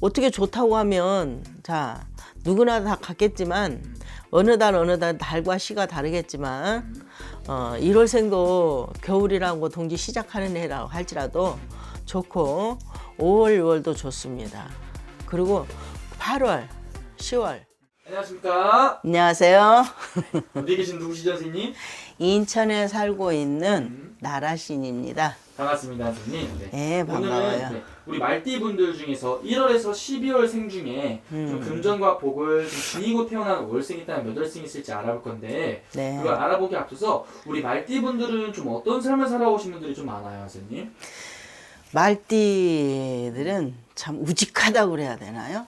어떻게 좋다고 하면 자 누구나 다 같겠지만 어느 달 달과 시가 다르겠지만 1월생도 겨울이라고 동지 시작하는 해라고 할지라도 좋고 5월, 6월도 좋습니다. 그리고 8월, 10월. 안녕하십니까. 안녕하세요. 어디 계신 누구시죠, 선생님? 인천에 살고 있는 나라신입니다. 반갑습니다, 선생님. 네, 반가워요. 오늘은 우리 말띠분들 중에서 1월에서 12월생 중에 좀 금전과 복을 좀 지니고 태어난 월생이 있다면 몇 월생이 있을지 알아볼 건데 네. 그걸 알아보기 앞서서 우리 말띠분들은 좀 어떤 삶을 살아오신 분들이 좀 많아요, 선생님? 말띠들은 참 우직하다고 그래야 되나요?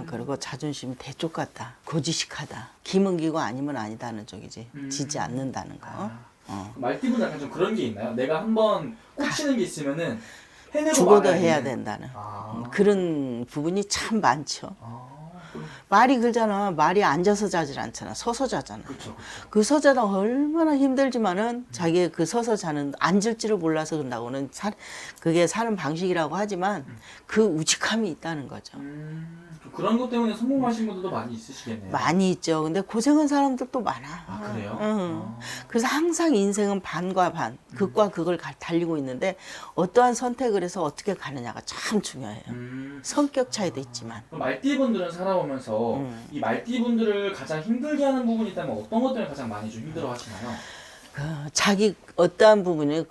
그리고 자존심이 대쪽 같다. 고지식하다. 기문기고 아니면 아니다는 쪽이지. 지지 않는다는 거. 말띠분들 약간 좀 그런 게 있나요? 내가 한번 꽂히는 게 있으면은 해내고 죽어도 말아야 해야 되는. 된다는 아. 그런 부분이 참 많죠. 그럼- 말이 그러잖아. 말이 앉아서 자질 않잖아. 서서 자잖아. 그쵸. 그 서자다 얼마나 힘들지만은 자기의 그 서서 자는 앉을 줄을 몰라서 그런다고는 그게 사는 방식이라고 하지만 그 우직함이 있다는 거죠. 그런 것 때문에 성공하신 분들도 많이 있으시겠네요. 많이 있죠. 근데 고생한 사람들도 많아. 아, 그래요? 응. 그래서 항상 인생은 반과 반, 극과 극을 달리고 있는데 어떠한 선택을 해서 어떻게 가느냐가 참 중요해요. 성격 차이도 있지만. 그럼 말띠분들은 살아오면서 이 말띠분들을 가장 힘들게 하는 부분이 있다면 어떤 것 때문에 가장 많이 좀 힘들어 하시나요? 자기 어떠한 부분이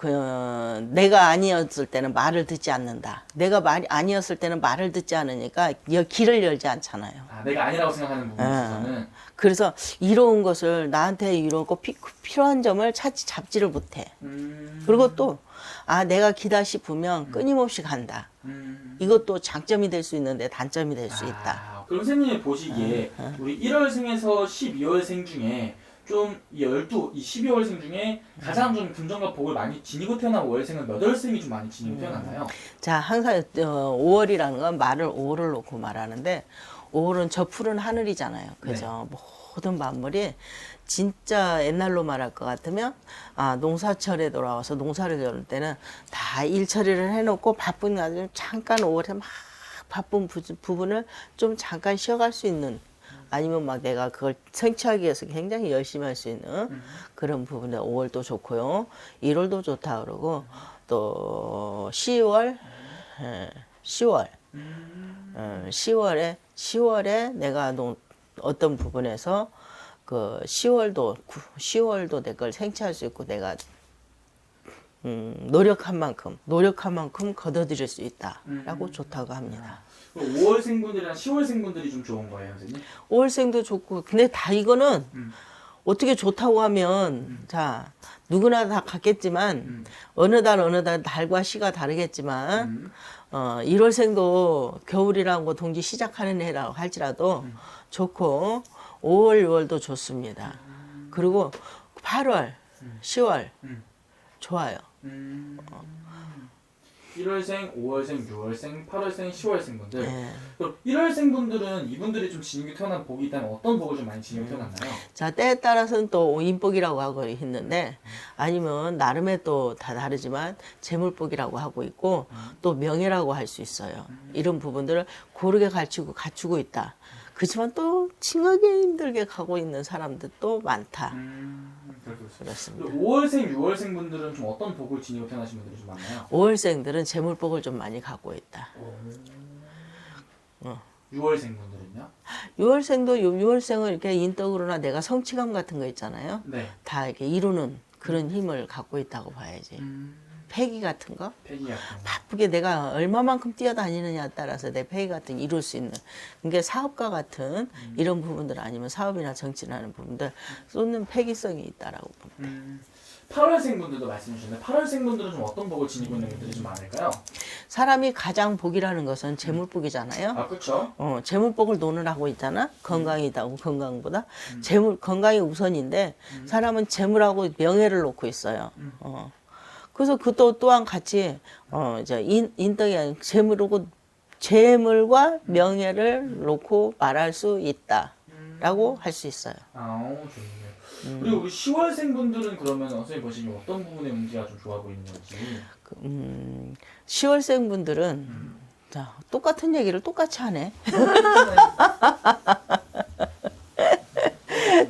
내가 아니었을 때는 말을 듣지 않는다. 내가 말이 아니었을 때는 말을 듣지 않으니까 길을 열지 않잖아요. 아, 내가 아니라고 생각하는 부분에 있어서는 그래서 이로운 것을 나한테 이로고 필요한 점을 잡지를 못해. 그리고 또 내가 기다 싶으면 끊임없이 간다. 이것도 장점이 될 수 있는데 단점이 될 수 있다. 그럼 선생님이 보시기에 우리 1월생에서 12월생 중에 좀 이 12월생 중에 가장 좀 금전과 복을 많이 지니고 태어난 월생은 몇 월생이 좀 많이 지니고 태어났나요? 자, 항상 5월이라는 건 말을 5월을 놓고 말하는데 5월은 저 푸른 하늘이잖아요. 그죠? 모든 만물이 진짜 옛날로 말할 것 같으면 농사철에 돌아와서 농사를 지을 때는 다 일 처리를 해놓고 바쁜 날에 잠깐 5월에 막 바쁜 부분을 좀 잠깐 쉬어갈 수 있는 아니면 막 내가 그걸 성취하기 위해서 굉장히 열심히 할 수 있는 그런 부분에 5월도 좋고요. 1월도 좋다 그러고 또 10월 10월에 내가 어떤 부분에서 그 10월도 내 걸 생취할 수 있고 내가 노력한 만큼 거둬들일 수 있다라고 좋다고 합니다. 5월생분들이랑 10월생분들이 좀 좋은 거예요, 선생님? 5월생도 좋고 근데 다 이거는 어떻게 좋다고 하면 자 누구나 다 같겠지만 어느 달 달과 시가 다르겠지만 1월생도 겨울이라고 동지 시작하는 해라고 할지라도 좋고 5월, 6월도 좋습니다. 그리고 8월, 10월 좋아요. 1월생, 5월생, 6월생, 8월생, 10월생 분들. 네. 그럼 1월생 분들은 이분들이 좀 지니고 태어난 복이 있다면 어떤 복을 좀 많이 지니고 태어났나요? 자, 때에 따라서는 또 인복이라고 하고 있는데 아니면 나름의 또 다 다르지만 재물복이라고 하고 있고 또 명예라고 할 수 있어요. 이런 부분들을 고르게 갖추고 있다. 그렇지만 또 칭하게 힘들게 가고 있는 사람들도 많다. 그렇습니다. 5월생, 6월생 분들은 좀 어떤 복을 지니고 태어나신 분들이 좀 많나요? 5월생들은 재물복을 좀 많이 갖고 있다. 6월생 분들은요? 6월생은 이렇게 인덕으로나 내가 성취감 같은 거 있잖아요. 네. 다 이렇게 이루는 그런 힘을 갖고 있다고 봐야지. 패기 같은 거? 패기 같은 거. 바쁘게 내가 얼마만큼 뛰어다니느냐에 따라서 내 패기 같은 거 이룰 수 있는 그러니까 사업가 같은 이런 부분들 아니면 사업이나 정치를 하는 부분들 쏟는 패기성이 있다라고 봅니다. 8월생 분들도 말씀해 주셨는데 8월생 분들은 좀 어떤 복을 지니고 있는 분들이 좀 많을까요? 사람이 가장 복이라는 것은 재물복이잖아요. 아, 그렇죠. 재물복을 논하고 있잖아. 건강이다고 건강보다 건강이 우선인데 사람은 재물하고 명예를 놓고 있어요. 그래서 그 또한 같이 이제 인덕이 재물과 명예를 놓고 말할 수 있다라고 할 수 있어요. 좋네요. 그리고 우리 10월생 분들은 그러면 선생님 보시기에 어떤 부분의 운기가 좀 좋아 보이는 건지? 10월생 분들은 자, 똑같은 얘기를 똑같이 하네.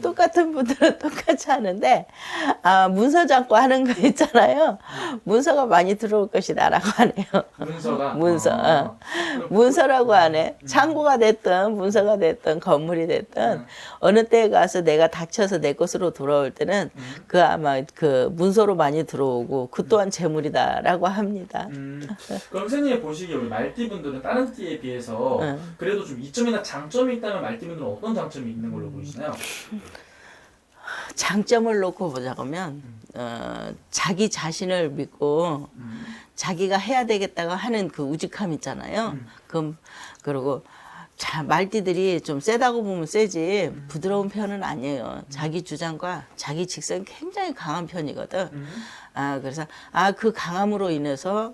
똑같은 분들은 똑같이 하는데, 문서 잡고 하는 거 있잖아요. 문서가 많이 들어올 것이다라고 하네요. 문서가 문서, 문서라고 하네. 창고가 됐든 문서가 됐든 건물이 됐든 어느 때에 가서 내가 닥쳐서 내 것으로 돌아올 때는 그 아마 그 문서로 많이 들어오고 그 또한 재물이다라고 합니다. 그럼 선생님이 보시기에 우리 말띠분들은 다른 띠에 비해서 그래도 좀 이점이나 장점이 있다면 말띠분들은 어떤 장점이 있는 걸로 보이시나요? 장점을 놓고 보자면 자기 자신을 믿고 자기가 해야 되겠다고 하는 그 우직함 있잖아요. 그리고 말띠들이 좀 세다고 보면 세지 부드러운 편은 아니에요. 자기 주장과 자기 직성이 굉장히 강한 편이거든. 그래서 그 강함으로 인해서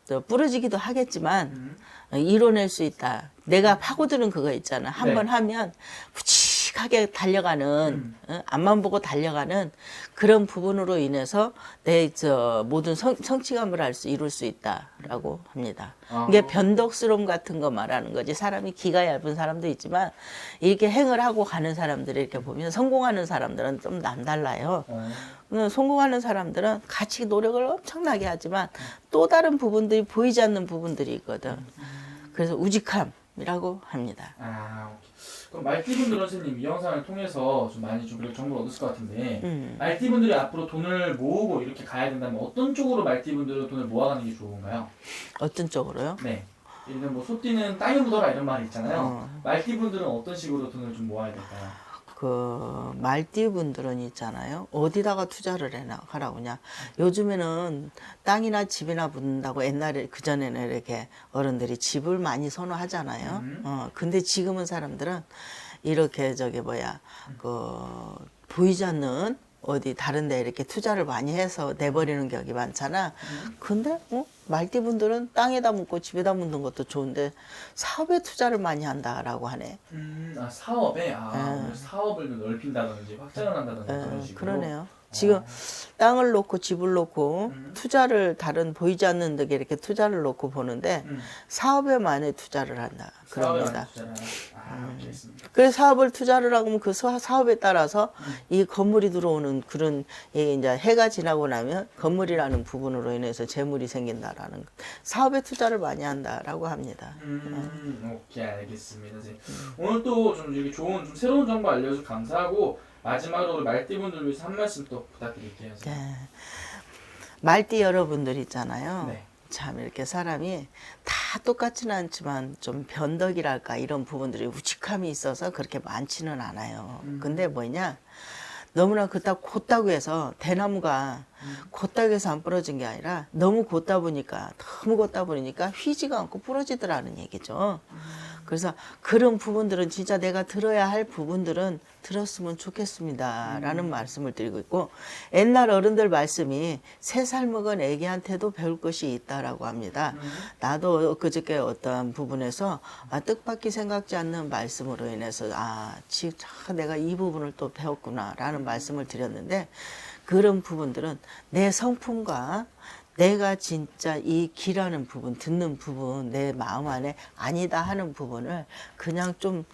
또 부러지기도 하겠지만 이뤄낼 수 있다. 내가 파고드는 그거 있잖아. 한 번 하면 묵직하게 달려가는 앞만 보고 달려가는 그런 부분으로 인해서 내 모든 성취감을 이룰 수 있다라고 합니다. 이게 변덕스러움 같은 거 말하는 거지. 사람이 기가 얇은 사람도 있지만 이렇게 행을 하고 가는 사람들을 이렇게 보면 성공하는 사람들은 좀 남달라요. 성공하는 사람들은 같이 노력을 엄청나게 하지만 또 다른 부분들이 보이지 않는 부분들이 있거든. 그래서 우직함이라고 합니다. 오케이. 그럼 말띠분들은 선생님 이 영상을 통해서 좀 많이 좀 그래도 정보를 얻을 것 같은데 말띠분들이 앞으로 돈을 모으고 이렇게 가야 된다면 어떤 쪽으로 말띠분들은 돈을 모아가는 게 좋은가요? 어떤 쪽으로요? 네. 예를 들면 뭐 소띠는 땅에 묻어라 이런 말이 있잖아요. 말띠분들은 어떤 식으로 돈을 좀 모아야 될까요? 그 말띠분들은 있잖아요. 어디다가 투자를 하라고 그냥. 요즘에는 땅이나 집이나 묻는다고 옛날에 그전에는 이렇게 어른들이 집을 많이 선호하잖아요. 근데 지금은 사람들은 이렇게 보이지 않는 어디 다른 데 이렇게 투자를 많이 해서 내버리는 격이 많잖아. 근데 말띠분들은 땅에다 묻고 집에다 묻는 것도 좋은데 사업에 투자를 많이 한다라고 하네. 사업에 사업을 넓힌다든지 확장을 한다든지 그런 식으로. 그러네요. 지금 땅을 놓고 집을 놓고 투자를 다른 보이지 않는 데 이렇게 투자를 놓고 보는데 사업에 많이 투자를 한다. 그럽니다. 알겠습니다. 그래서 사업을 투자를 하면 그 사업에 따라서 이 건물이 들어오는 그런 이제 해가 지나고 나면 건물이라는 부분으로 인해서 재물이 생긴다라는 사업에 투자를 많이 한다라고 합니다. 오케이 알겠습니다. 오늘 또 좀 이렇게 좋은 좀 새로운 정보 알려줘서 감사하고 마지막으로 우리 말띠분들 위해서 한 말씀 또 부탁드릴게요. 네. 말띠 여러분들 있잖아요. 네. 참 이렇게 사람이 다 똑같지는 않지만 좀 변덕이랄까 이런 부분들이 우직함이 있어서 그렇게 많지는 않아요. 근데 뭐냐 너무나 곧다고 해서 대나무가 곧다고 해서 안 부러진 게 아니라 너무 곧다 보니까 휘지가 않고 부러지더라는 얘기죠. 그래서 그런 부분들은 진짜 내가 들어야 할 부분들은 들었으면 좋겠습니다 라는 말씀을 드리고 있고 옛날 어른들 말씀이 3살 먹은 애기한테도 배울 것이 있다라고 합니다. 나도 그저께 어떠한 부분에서 뜻밖이 생각지 않는 말씀으로 인해서 내가 이 부분을 또 배웠구나 라는 말씀을 드렸는데 그런 부분들은 내 성품과 내가 진짜 이 귀라는 부분, 듣는 부분, 내 마음 안에 아니다 하는 부분을 그냥 좀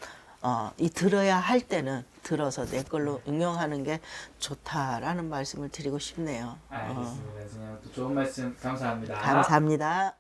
들어야 할 때는 들어서 내 걸로 응용하는 게 좋다라는 말씀을 드리고 싶네요. 알겠습니다. 또 좋은 말씀 감사합니다. 감사합니다.